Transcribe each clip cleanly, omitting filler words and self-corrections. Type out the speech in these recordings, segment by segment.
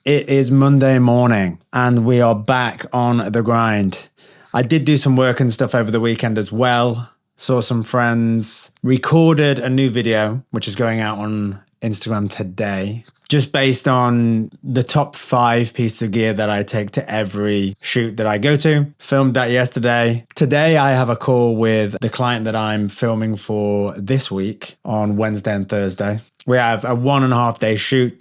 It is Monday morning and we are back on the grind. I did do some work and stuff over the weekend as well. Saw some friends, recorded a new video, which is going out on Instagram today, just based on the top 5 pieces of gear that I take to every shoot that I go to. Filmed that yesterday. Today, I have a call with the client that I'm filming for this week on Wednesday and Thursday. We have a 1.5 day shoot.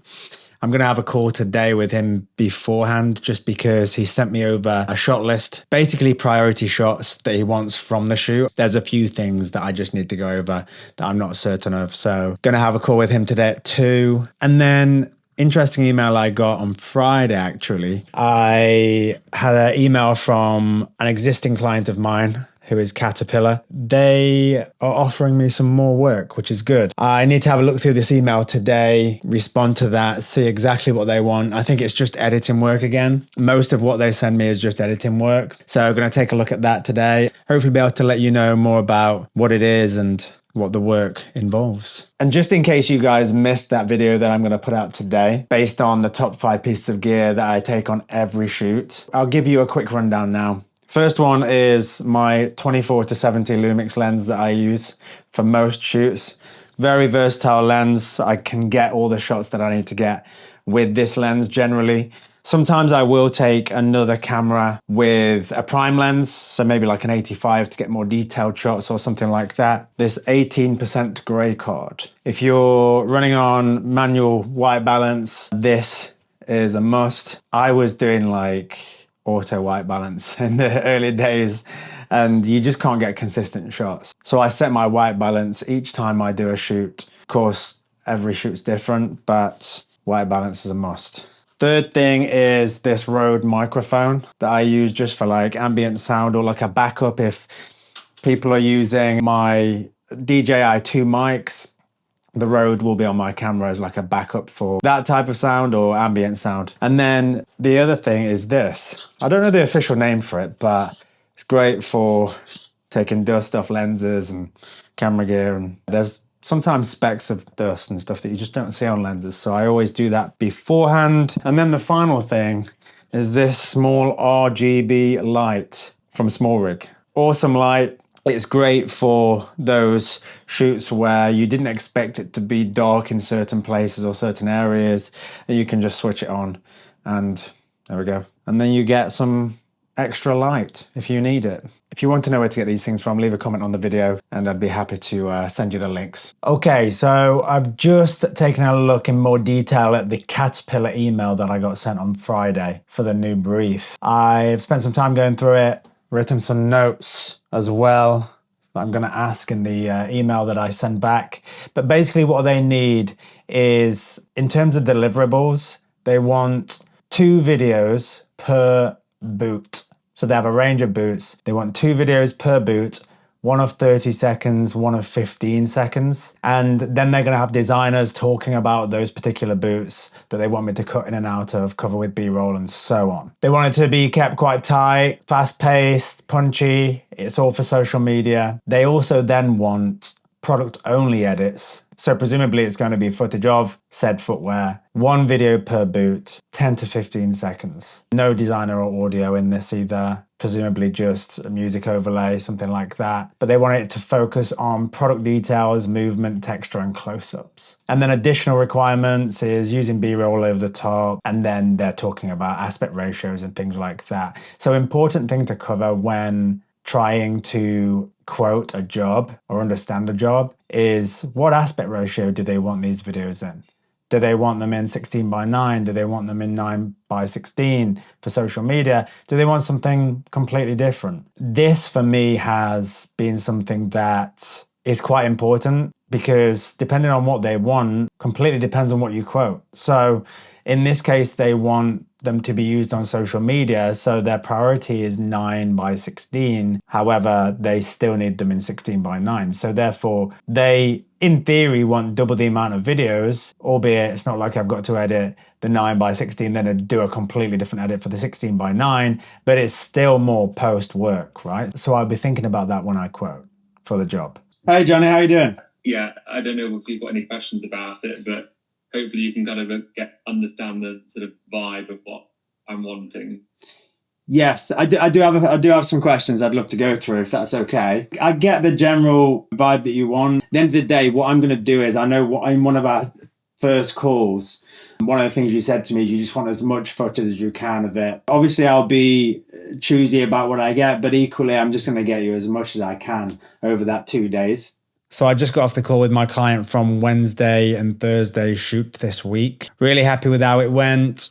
I'm going to have a call today with him beforehand just because he sent me over a shot list, basically priority shots that he wants from the shoot. There's a few things that I just need to go over that I'm not certain of. So going to have a call with him today at 2. And then interesting email I got on Friday, actually. I had an email from an existing client of mine who is Caterpillar. They are offering me some more work, which is good. I need to have a look through this email today, respond to that, see exactly what they want. I think it's just editing work again. Most of what they send me is just editing work. So I'm going to take a look at that today. Hopefully be able to let you know more about what it is and what the work involves. And just in case you guys missed that video that I'm going to put out today, based on the top 5 pieces of gear that I take on every shoot, I'll give you a quick rundown now. First one is my 24-70 Lumix lens that I use for most shoots. Very versatile lens. I can get all the shots that I need to get with this lens generally. Sometimes I will take another camera with a prime lens, so maybe like an 85 to get more detailed shots or something like that. This 18% gray card. If you're running on manual white balance, this is a must. I was doing like auto white balance in the early days and you just can't get consistent shots. So I set my white balance each time I do a shoot. Of course, every shoot's different, but white balance is a must. Third thing is this Rode microphone that I use just for like ambient sound or like a backup if people are using my DJI 2 mics. The Rode will be on my camera as like a backup for that type of sound or ambient sound. And then the other thing is this. I don't know the official name for it, but it's great for taking dust off lenses and camera gear. And there's sometimes specks of dust and stuff that you just don't see on lenses. So I always do that beforehand. And then the final thing is this small RGB light from SmallRig. Awesome light. It's great for those shoots where you didn't expect it to be dark in certain places or certain areas, and you can just switch it on and there we go. And then you get some extra light if you need it. If you want to know where to get these things from, leave a comment on the video and I'd be happy to send you the links. Okay, so I've just taken a look in more detail at the Caterpillar email that I got sent on Friday for the new brief. I've spent some time going through it, written some notes as well that I'm going to ask in the email that I send back. But basically what they need is, in terms of deliverables, they want 2 videos per boot. So they have a range of boots. They want 2 videos per boot, one of 30 seconds, one of 15 seconds. And then they're going to have designers talking about those particular boots that they want me to cut in and out of, cover with B-roll and so on. They want it to be kept quite tight, fast-paced, punchy. It's all for social media. They also then want product-only edits. So presumably it's going to be footage of said footwear, 1 video per boot, 10 to 15 seconds. No designer or audio in this either. Presumably just a music overlay, something like that. But they want it to focus on product details, movement, texture, and close-ups. And then additional requirements is using B-roll over the top, and then they're talking about aspect ratios and things like that. So important thing to cover when trying to quote a job or understand a job is what aspect ratio do they want these videos in? Do they want them in 16:9? Do they want them in 9:16 for social media? Do they want something completely different? This for me has been something that is quite important because depending on what they want, completely depends on what you quote. So in this case, they want them to be used on social media, so their priority is 9:16. However, they still need them in 16:9. So therefore, they, in theory, want double the amount of videos, albeit it's not like I've got to edit the 9:16, then do a completely different edit for the 16:9, but it's still more post work, right? So I'll be thinking about that when I quote for the job. Hey, Johnny, how you doing? Yeah, I don't know if you've got any questions about it, but hopefully you can kind of understand the sort of vibe of what I'm wanting. Yes, I do have some questions I'd love to go through, if that's okay. I get the general vibe that you want. At the end of the day, what I'm going to do is, I know what in one of our first calls, one of the things you said to me is you just want as much footage as you can of it. Obviously, I'll be choosy about what I get, but equally, I'm just going to get you as much as I can over that 2 days. So I just got off the call with my client from Wednesday and Thursday shoot this week. Really happy with how it went.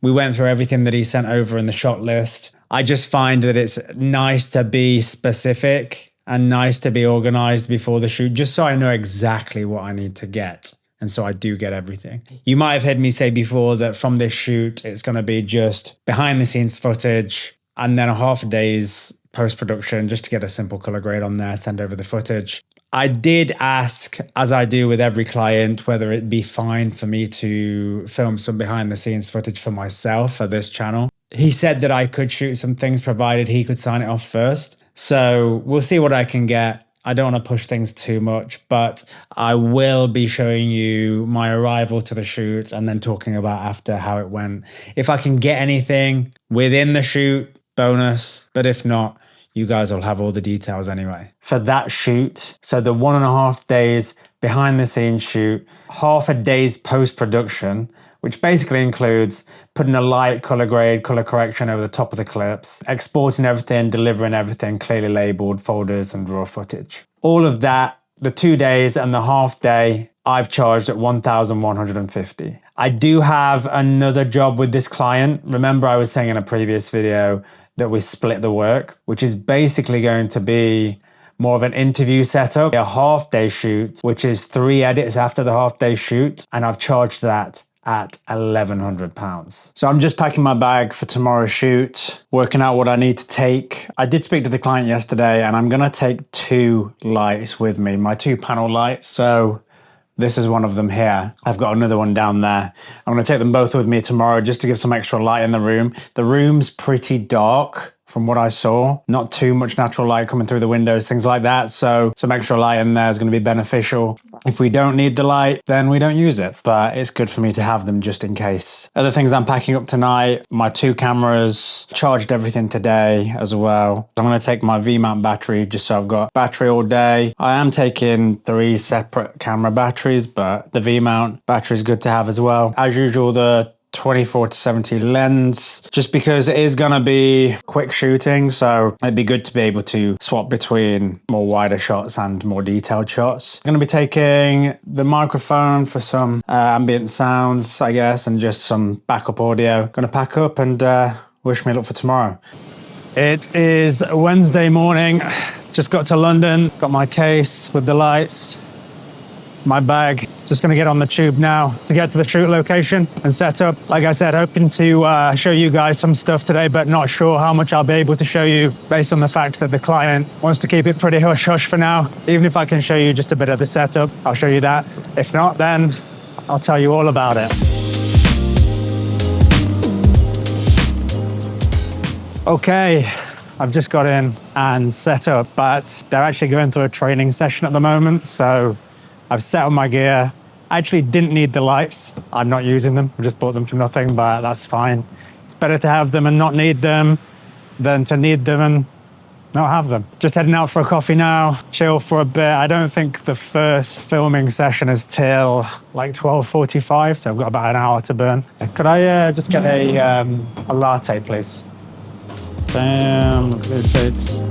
We went through everything that he sent over in the shot list. I just find that it's nice to be specific and nice to be organized before the shoot, just so I know exactly what I need to get. And so I do get everything. You might have heard me say before that from this shoot, it's going to be just behind the scenes footage and then a half a day's post-production just to get a simple color grade on there, send over the footage. I did ask, as I do with every client, whether it'd be fine for me to film some behind the scenes footage for myself for this channel. He said that I could shoot some things provided he could sign it off first. So we'll see what I can get. I don't want to push things too much, but I will be showing you my arrival to the shoot and then talking about after how it went. If I can get anything within the shoot, bonus, but if not, you guys will have all the details anyway. For that shoot, so the 1.5 days behind the scenes shoot, half a day's post-production, which basically includes putting a light, color grade, color correction over the top of the clips, exporting everything, delivering everything, clearly labeled folders and raw footage. All of that, the 2 days and the half day, I've charged at $1,150. I do have another job with this client. Remember I was saying in a previous video that we split the work, which is basically going to be more of an interview setup, a half day shoot, which is 3 edits after the half day shoot. And I've charged that at £1,100. So I'm just packing my bag for tomorrow's shoot, working out what I need to take. I did speak to the client yesterday and I'm gonna take 2 lights with me, my 2 panel lights. So this is one of them here. I've got another one down there. I'm gonna take them both with me tomorrow just to give some extra light in the room. The room's pretty dark from what I saw. Not too much natural light coming through the windows, things like that. So some extra light in there is gonna be beneficial. If we don't need the light, then we don't use it, but it's good for me to have them just in case. Other things I'm packing up tonight, my 2 cameras, charged everything today as well. I'm gonna take my V-mount battery just so I've got battery all day. I am taking 3 separate camera batteries, but the V-mount battery is good to have as well. As usual, the 24-70 lens, just because it is gonna be quick shooting, so it'd be good to be able to swap between more wider shots and more detailed shots. I'm gonna be taking the microphone for some ambient sounds, I guess, and just some backup audio. Gonna pack up and wish me luck for tomorrow. It is Wednesday morning, just got to London, got my case with the lights, my bag. Just gonna get on the tube now to get to the shoot location and set up. Like I said, hoping to show you guys some stuff today, but not sure how much I'll be able to show you based on the fact that the client wants to keep it pretty hush-hush for now. Even if I can show you just a bit of the setup, I'll show you that. If not, then I'll tell you all about it. Okay, I've just got in and set up, but they're actually going through a training session at the moment, so I've set up my gear. I actually didn't need the lights. I'm not using them. I just bought them for nothing, but that's fine. It's better to have them and not need them than to need them and not have them. Just heading out for a coffee now, chill for a bit. I don't think the first filming session is till like 12:45, so I've got about an hour to burn. Could I just get a latte, please? Damn, look at those takes.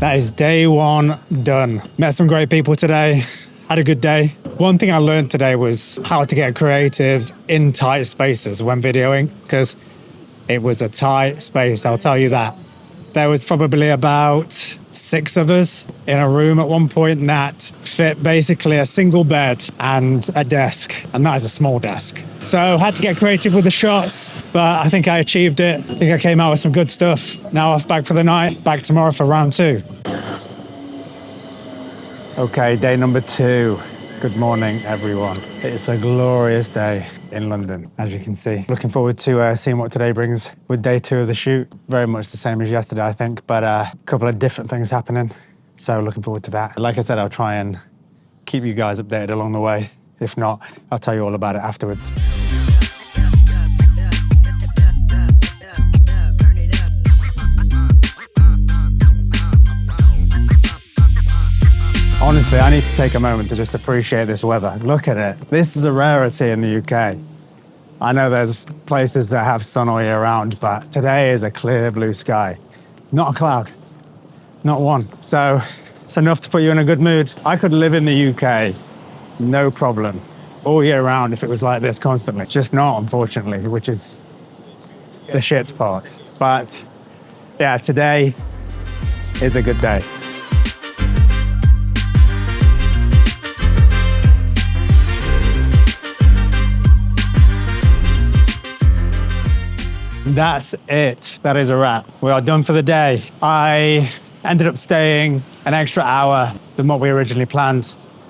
That is day 1 done. Met some great people today, had a good day. One thing I learned today was how to get creative in tight spaces when videoing, because it was a tight space, I'll tell you that. There was probably about 6 of us in a room at one point, and that fit basically a single bed and a desk, and that is a small desk. So had to get creative with the shots, but I think I achieved it. I think I came out with some good stuff. Now off back for the night, back tomorrow for round 2. Okay, day number 2. Good morning, everyone. It's a glorious day. in London, as you can see. Looking forward to seeing what today brings with day 2 of the shoot. Very much the same as yesterday, I think, but a couple of different things happening. So looking forward to that. Like I said, I'll try and keep you guys updated along the way. If not, I'll tell you all about it afterwards. Honestly, I need to take a moment to just appreciate this weather. Look at it. This is a rarity in the UK. I know there's places that have sun all year round, but today is a clear blue sky. Not a cloud, not one. So it's enough to put you in a good mood. I could live in the UK, no problem, all year round if it was like this constantly. Just not, unfortunately, which is the shit part. But yeah, today is a good day. That's it. That is a wrap. We are done for the day. I ended up staying an extra hour than what we originally planned,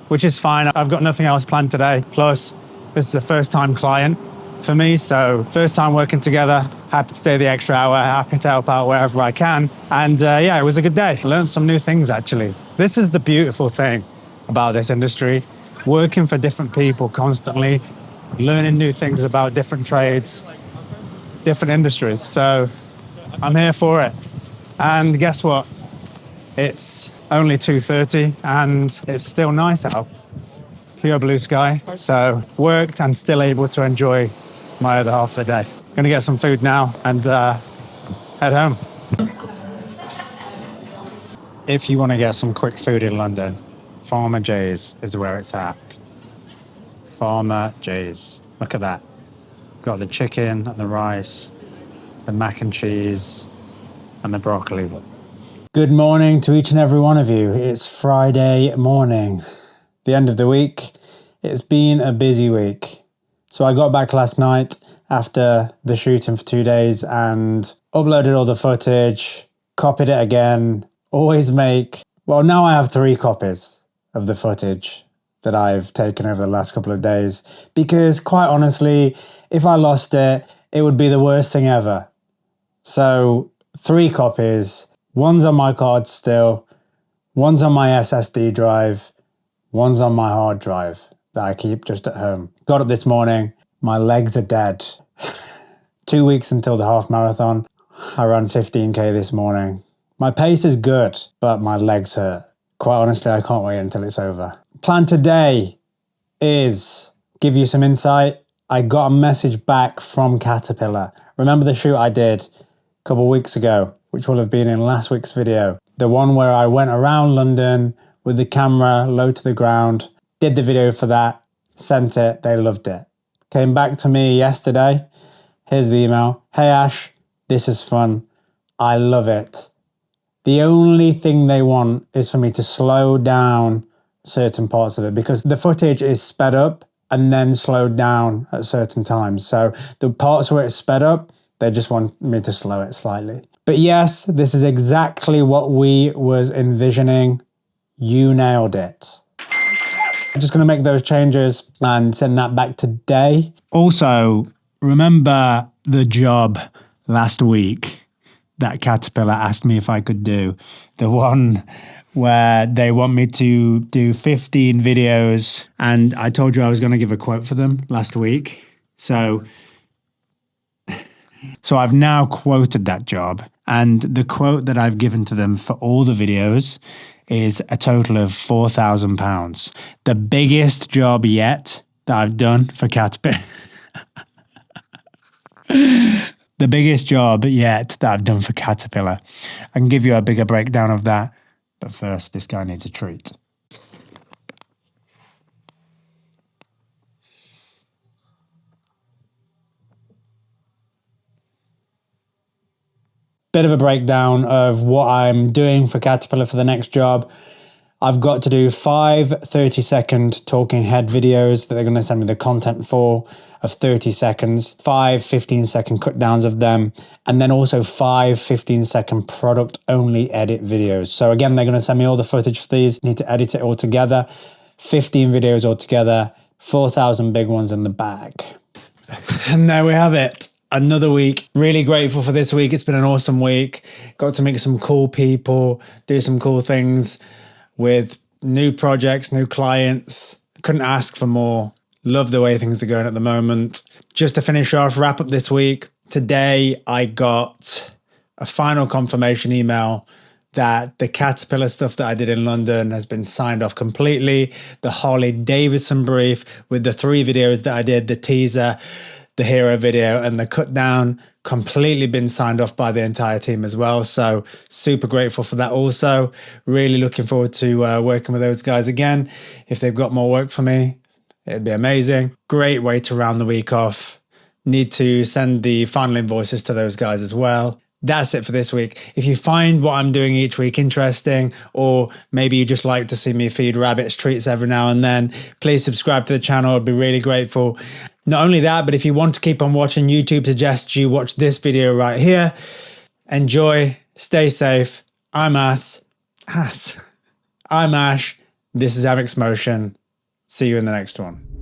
which is fine. I've got nothing else planned today. Plus, this is a first-time client for me, so first time working together. Happy to stay the extra hour, happy to help out wherever I can. And yeah, it was a good day. Learned some new things, actually. This is the beautiful thing about this industry. Working for different people constantly, learning new things about different trades, different industries. So I'm here for it. And guess what? It's only 2:30 and it's still nice out. Pure blue sky. So worked and still able to enjoy my other half of the day. Gonna get some food now and head home. If you want to get some quick food in London, Farmer J's is where it's at. Farmer J's. Look at that. Got the chicken and the rice, the mac and cheese, and the broccoli. Good morning to each and every one of you. It's Friday morning, the end of the week. It's been a busy week. So I got back last night after the shooting for 2 days and uploaded all the footage, copied it again, always make, well, now I have 3 copies of the footage that I've taken over the last couple of days, because quite honestly, if I lost it, it would be the worst thing ever. So 3 copies, one's on my card still, one's on my SSD drive, one's on my hard drive that I keep just at home. Got up this morning, my legs are dead. 2 weeks until the half marathon. I ran 15K this morning. My pace is good, but my legs hurt. Quite honestly, I can't wait until it's over. Plan today is give you some insight. I got a message back from Caterpillar. Remember the shoot I did a couple of weeks ago, which will have been in last week's video. The one where I went around London with the camera low to the ground, did the video for that, sent it, they loved it. Came back to me yesterday. Here's the email. Hey Ash, this is fun. I love it. The only thing they want is for me to slow down certain parts of it because the footage is sped up and then slowed down at certain times. So the parts where it's sped up, they just want me to slow it slightly. But yes, this is exactly what we was envisioning. You nailed it. I'm just going to make those changes and send that back today. Also, remember the job last week that Caterpillar asked me if I could do? The one where they want me to do 15 videos, and I told you I was going to give a quote for them last week. So I've now quoted that job, and the quote that I've given to them for all the videos is a total of £4,000. The biggest job yet that I've done for Caterpillar. The biggest job yet that I've done for Caterpillar. I can give you a bigger breakdown of that. But first, this guy needs a treat. Bit of a breakdown of what I'm doing for Caterpillar for the next job. I've got to do 5 30-second talking head videos that they're going to send me the content for of 30 seconds, 5 15-second cut downs of them, and then also 5 15-second product only edit videos. So again, they're going to send me all the footage for these. I need to edit it all together. 15 videos altogether, 4,000 big ones in the bag. And there we have it. Another week. Really grateful for this week. It's been an awesome week. Got to meet some cool people, do some cool things with new projects, new clients. Couldn't ask for more. Love the way things are going at the moment. Just to finish off, wrap up this week. Today, I got a final confirmation email that the Caterpillar stuff that I did in London has been signed off completely. The Harley Davidson brief with the 3 videos that I did, the teaser, the hero video, and the cut down, completely been signed off by the entire team as well. So super grateful for that also. Really looking forward to working with those guys again. If they've got more work for me, it'd be amazing. Great way to round the week off. Need to send the final invoices to those guys as well. That's it for this week. If you find what I'm doing each week interesting, or maybe you just like to see me feed rabbits treats every now and then, please subscribe to the channel. I'd be really grateful. Not only that, but if you want to keep on watching, YouTube suggests you watch this video right here. Enjoy, stay safe. I'm Ash. I'm Ash. This is Amixmotion. See you in the next one.